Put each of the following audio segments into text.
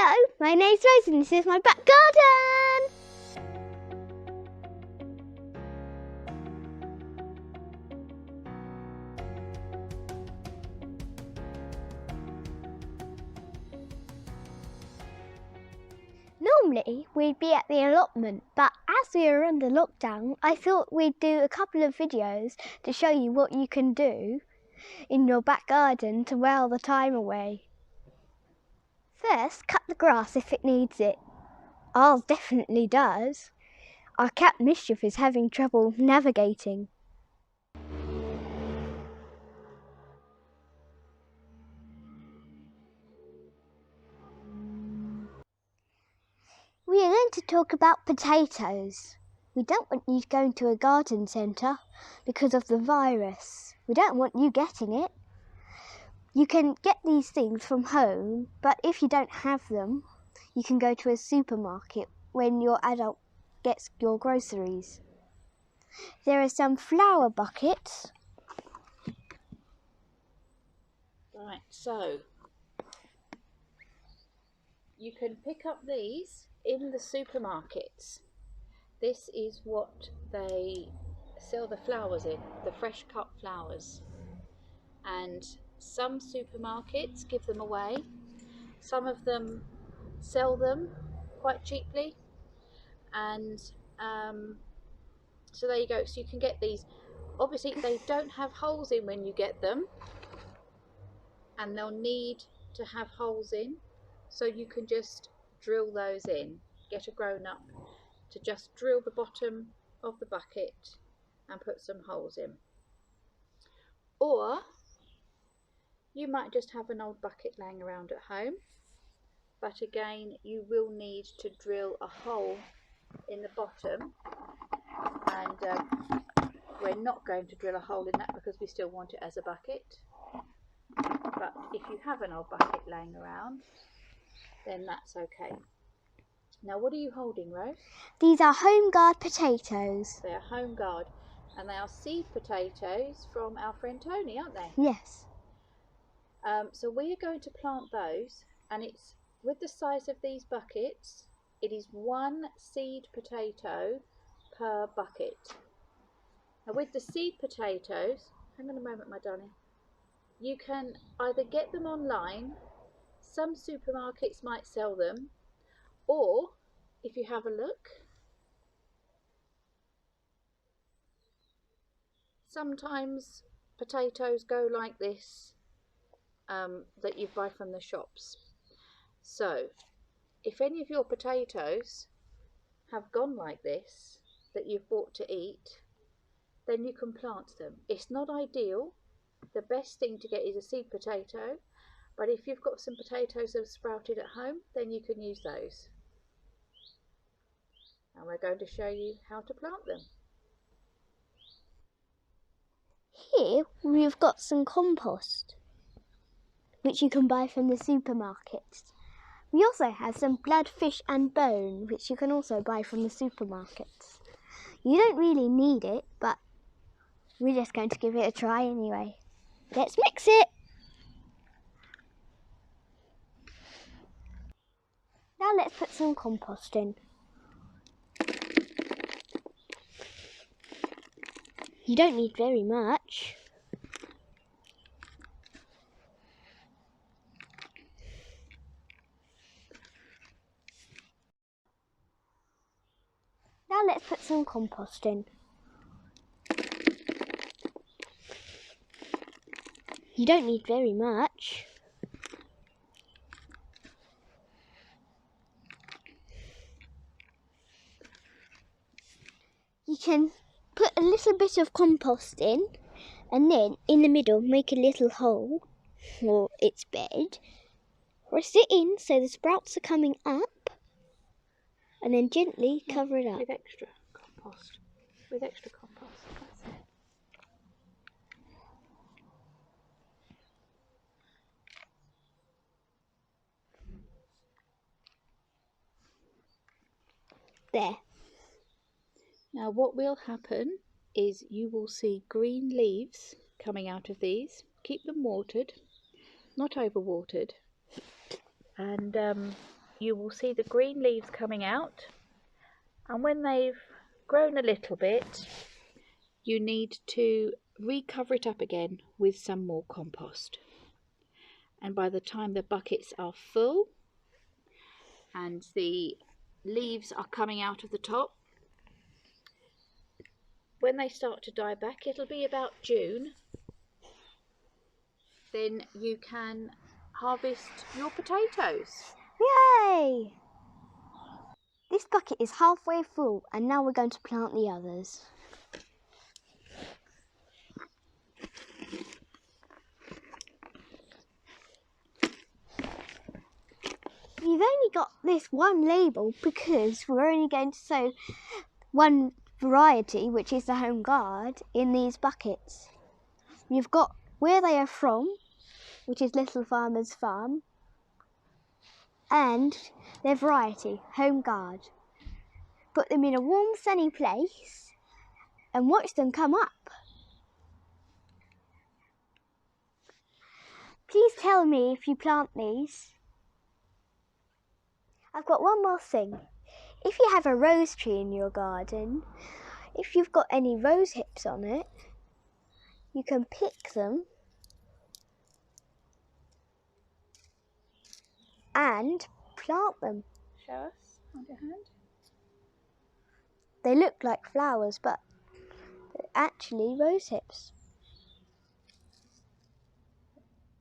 Hello, my name's Rose and this is my back garden. Normally we'd be at the allotment, but as we are under lockdown, I thought we'd do a couple of videos to show you what you can do in your back garden to while the time away. First, cut the grass if it needs it. Ours definitely does. Our cat Mischief is having trouble navigating. We are going to talk about potatoes. We don't want you going to a garden centre because of the virus. We don't want you getting it. You can get these things from home, but if you don't have them, you can go to a supermarket when your adult gets your groceries. There are some flower buckets. Right, so you can pick up these in the supermarkets. This is what they sell the flowers in, the fresh cut flowers. And some supermarkets give them away. Some of them sell them quite cheaply. And so there you go. So you can get these. Obviously they don't have holes in when you get them. And they'll need to have holes in. So you can just drill those in. Get a grown-up to just drill the bottom of the bucket and put some holes in. Or you might just have an old bucket laying around at home, but again you will need to drill a hole in the bottom, and we're not going to drill a hole in that because we still want it as a bucket. But if you have an old bucket laying around, then that's okay. Now what are you holding, Rose? These are home guard potatoes. They are home guard, and they are seed potatoes from our friend Tony, aren't they? Yes. So we are going to plant those, and it's with the size of these buckets, it is 1 seed potato per bucket. Now with the seed potatoes, hang on a moment my darling, you can either get them online, some supermarkets might sell them, or if you have a look, sometimes potatoes go like this that you buy from the shops. So if any of your potatoes have gone like this that you've bought to eat, then you can plant them. It's not ideal. The best thing to get is a seed potato, but if you've got some potatoes that have sprouted at home, then you can use those. And we're going to show you how to plant them. Here we've got some compost, which you can buy from the supermarkets. We also have some blood, fish and bone, which you can also buy from the supermarkets. You don't really need it, but we're just going to give it a try anyway. Let's mix it! Now let's put some compost in. You don't need very much. Now let's put some compost in. You don't need very much. You can put a little bit of compost in, and then in the middle make a little hole for its bed. Rest it in so the sprouts are coming up, and then gently cover it up. With extra compost. With extra compost. That's it. There. Now what will happen is you will see green leaves coming out of these. Keep them watered, not over watered, and you will see the green leaves coming out, and when they've grown a little bit, you need to recover it up again with some more compost. And by the time the buckets are full and the leaves are coming out of the top, when they start to die back, it'll be about June, then you can harvest your potatoes. Yay! This bucket is halfway full and now we're going to plant the others. We've only got this one label because we're only going to sow one variety, which is the Home Guard, in these buckets. We've got where they are from, which is Little Farmer's Farm, and their variety, Home Guard. Put them in a warm, sunny place and watch them come up. Please tell me if you plant these. I've got one more thing. If you have a rose tree in your garden, if you've got any rose hips on it, you can pick them and plant them. Show us on your hand. They look like flowers, but they're actually rose hips.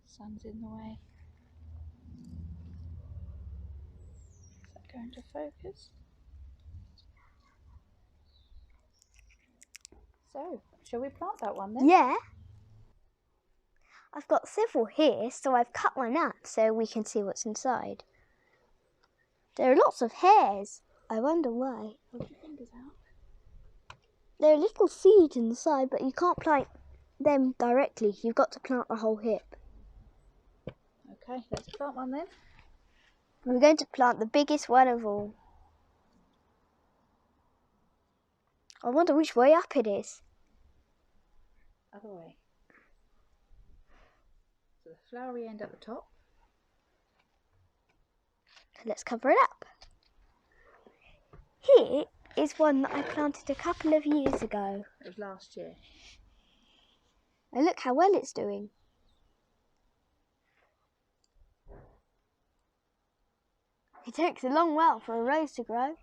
Sun's in the way. Is that going to focus? So, shall we plant that one then? Yeah. I've got several here, so I've cut one up so we can see what's inside. There are lots of hairs. I wonder why. Hold your fingers out. There are little seeds inside, but you can't plant them directly. You've got to plant the whole hip. Okay, let's plant one then. We're going to plant the biggest one of all. I wonder which way up it is. Other way. So the flowery end at the top. Let's cover it up. Here is one that I planted a couple of years ago. It was last year. And look how well it's doing. It takes a long while for a rose to grow.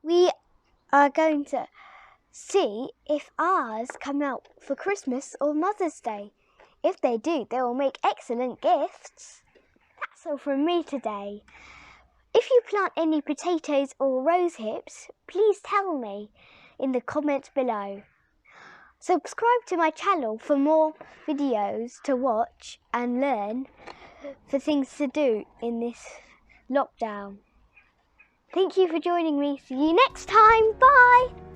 We are going to see if ours come out for Christmas or Mother's Day. If they do, they will make excellent gifts. That's all from me today. If you plant any potatoes or rose hips, please tell me in the comments below. Subscribe to my channel for more videos to watch and learn for things to do in this lockdown. Thank you for joining me. See you next time. Bye.